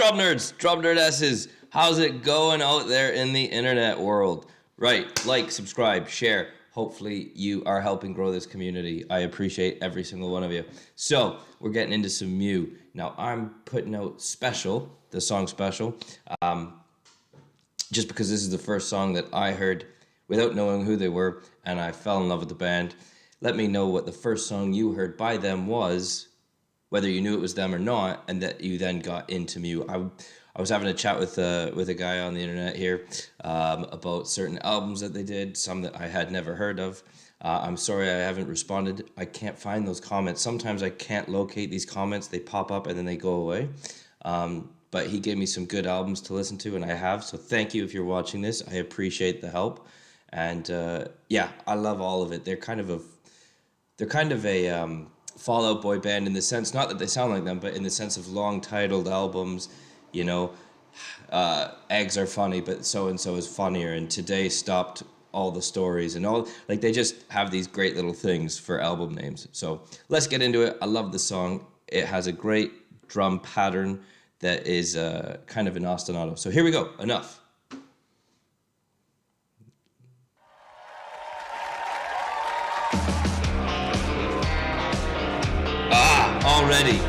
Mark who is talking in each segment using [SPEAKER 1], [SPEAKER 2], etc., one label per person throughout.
[SPEAKER 1] drum nerds, drum nerdesses? How's it going out there in the internet world? Right, like, subscribe, share. Hopefully you are helping grow this community. I appreciate every single one of you. So we're getting into some Mew. Now I'm putting out Special, the song Special, just because this is the first song that I heard without knowing who they were, and I fell in love with the band. Let me know what the first song you heard by them was, whether you knew it was them or not, and that you then got into Mew. I was having a chat with a guy on the internet here about certain albums that they did, some that I had never heard of. I'm sorry I haven't responded. I can't find those comments. Sometimes I can't locate these comments. They pop up and then they go away. But he gave me some good albums to listen to, and I have. So thank you if you're watching this. I appreciate the help. And yeah, I love all of it. They're kind of a Fall Out Boy band in the sense, not that they sound like them, but in the sense of long titled albums. You know, Eggs Are Funny, but so and so is funnier, and Today Stopped All the Stories, and all, like, they just have these great little things for album names. So let's get into it. I love the song. It has a great drum pattern that is kind of an ostinato. So here we go. Enough. Already,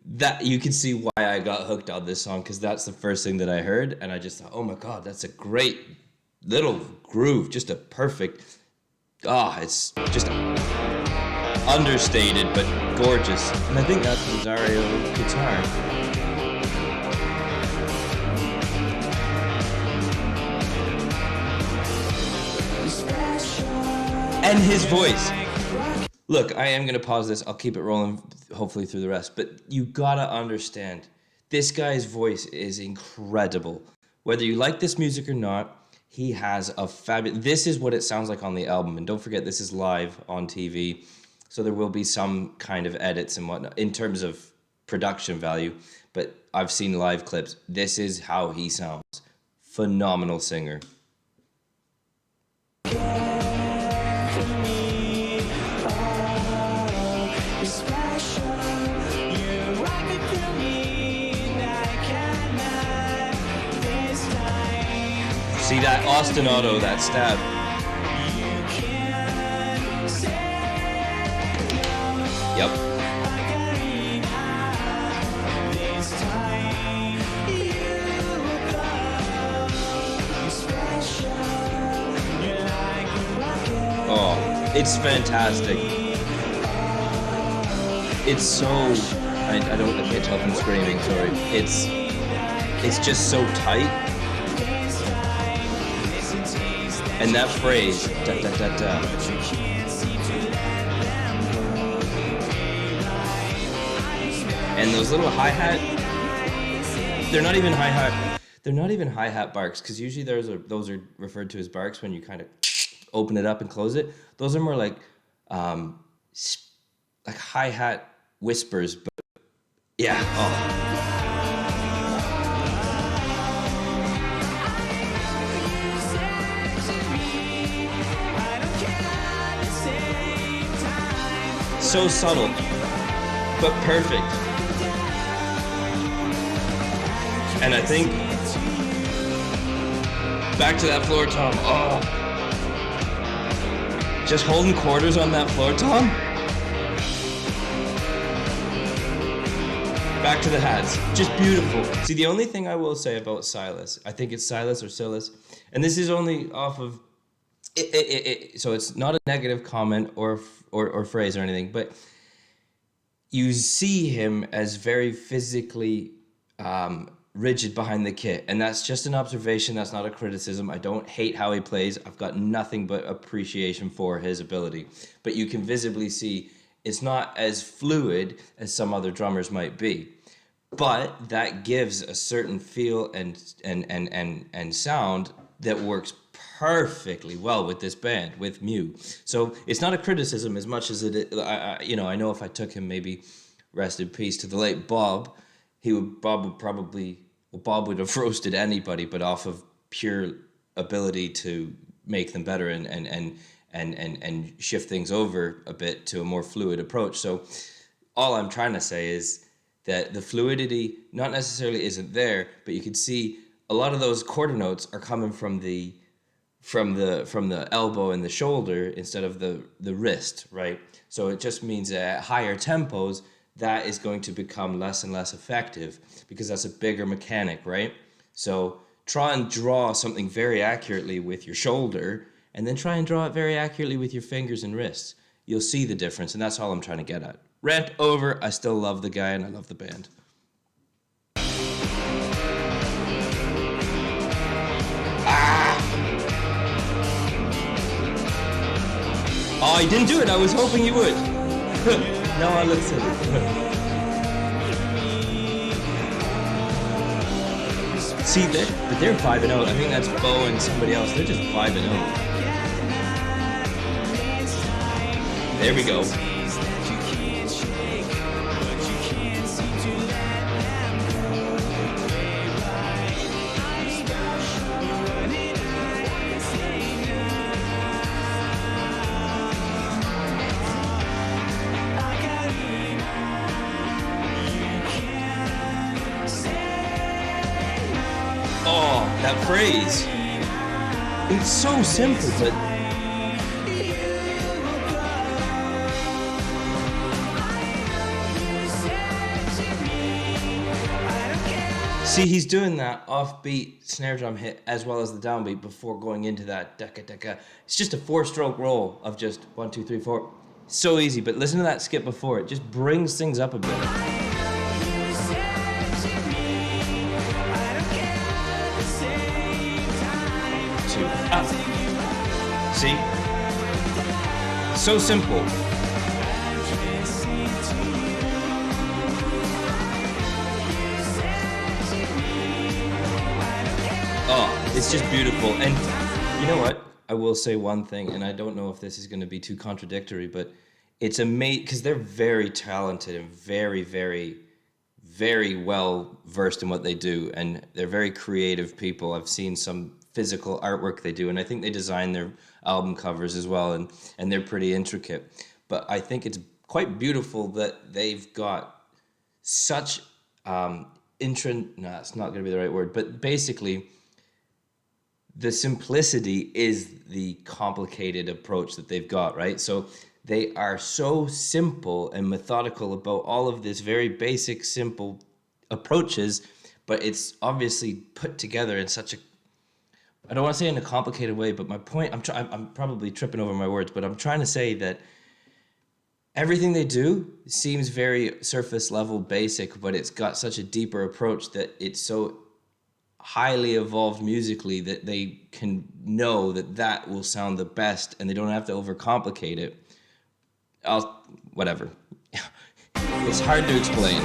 [SPEAKER 1] that you can see why I got hooked on this song, because that's the first thing that I heard, and I just thought, oh my god, that's a great little groove, just a perfect, it's just understated but gorgeous. And I think that's Rosario guitar. And his voice. Look, I am going to pause this. I'll keep it rolling, hopefully, through the rest. But you got to understand, this guy's voice is incredible. Whether you like this music or not, he has a fabulous... This is what it sounds like on the album. And don't forget, this is live on TV. So there will be some kind of edits and whatnot in terms of production value. But I've seen live clips. This is how he sounds. Phenomenal singer. See that ostinato, that stab. Yep. Oh, it's fantastic. It's so... I can't tell if I'm screaming, sorry. It's just so tight. And that phrase, da da da da. And those little hi-hat, they're not even hi-hat barks, because usually those are referred to as barks when you kind of open it up and close it. Those are more like hi-hat whispers, but yeah, oh. So subtle, but perfect. And I think, back to that floor tom, just holding quarters on that floor tom. Back to the hats, just beautiful. See, the only thing I will say about Silus, I think it's Silus or Silus, and this is only off of, so it's not a negative comment or phrase or anything, but you see him as very physically rigid behind the kit, and that's just an observation. That's not a criticism. I don't hate how he plays. I've got nothing but appreciation for his ability, but you can visibly see it's not as fluid as some other drummers might be, but that gives a certain feel and sound that works perfectly well with this band, with Mew. So it's not a criticism as much as it, I know if I took him, maybe, rest in peace to the late Bob, Bob would have roasted anybody, but off of pure ability to make them better and shift things over a bit to a more fluid approach. So all I'm trying to say is that the fluidity not necessarily isn't there, but you can see a lot of those quarter notes are coming from the elbow and the shoulder instead of the wrist, right? So it just means that at higher tempos, that is going to become less and less effective because that's a bigger mechanic, right? So try and draw something very accurately with your shoulder, and then try and draw it very accurately with your fingers and wrists. You'll see the difference, and that's all I'm trying to get at. Rant over. I still love the guy, and I love the band. Oh, he didn't do it. I was hoping he would. Now I look silly. See, but they're 5-0. I think that's Bo and somebody else. They're just 5-0. There we go. Oh, that phrase. It's so simple, but see, he's doing that offbeat snare drum hit as well as the downbeat before going into that decka decka. It's just a 4-stroke roll of just 1, 2, 3, 4. So easy, but listen to that skip before. It just brings things up a bit. Up. See? So simple. Oh, it's just beautiful. And you know what? I will say one thing, and I don't know if this is going to be too contradictory, but it's amazing because they're very talented and very, very, very well versed in what they do, and they're very creative people. I've seen some physical artwork they do, and I think they design their album covers as well, and they're pretty intricate. But I think it's quite beautiful that they've got such no, it's not going to be the right word, but basically the simplicity is the complicated approach that they've got, right? So they are so simple and methodical about all of this very basic, simple approaches, but it's obviously put together in such a, I don't want to say in a complicated way, but my point, I'm probably tripping over my words, but I'm trying to say that everything they do seems very surface level basic, but it's got such a deeper approach that it's so highly evolved musically that they can know that that will sound the best and they don't have to overcomplicate it. Whatever. It's hard to explain.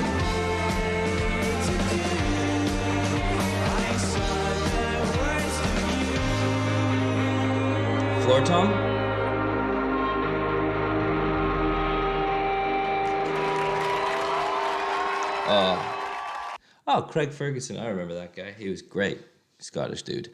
[SPEAKER 1] Floor tom? Oh, Craig Ferguson. I remember that guy. He was great. Scottish dude.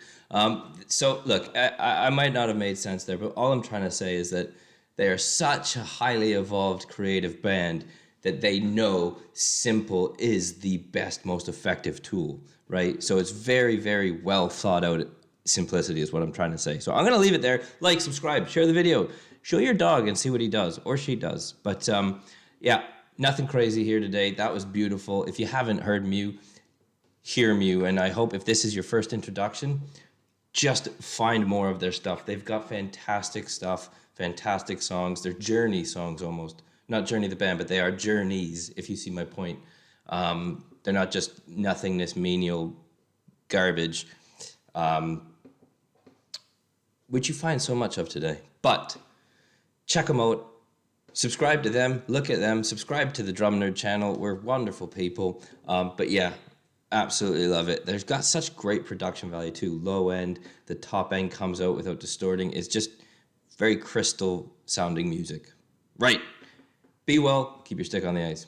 [SPEAKER 1] So, look, I might not have made sense there, but all I'm trying to say is that they are such a highly evolved creative band that they know simple is the best, most effective tool, right? So it's very, very well thought out simplicity is what I'm trying to say. So I'm going to leave it there. Like, subscribe, share the video. Show your dog and see what he does, or she does. But yeah, nothing crazy here today. That was beautiful. If you haven't heard Mew, hear Mew. And I hope if this is your first introduction, just find more of their stuff. They've got fantastic stuff, fantastic songs. They're journey songs almost. Not Journey the band, but they are journeys, if you see my point. They're not just nothingness, menial garbage, which you find so much of today. But check them out. Subscribe to them. Look at them. Subscribe to the Drum Nerd channel. We're wonderful people. But yeah, absolutely love it. There's got such great production value too. Low end. The top end comes out without distorting. It's just very crystal sounding music. Right. Be well. Keep your stick on the ice.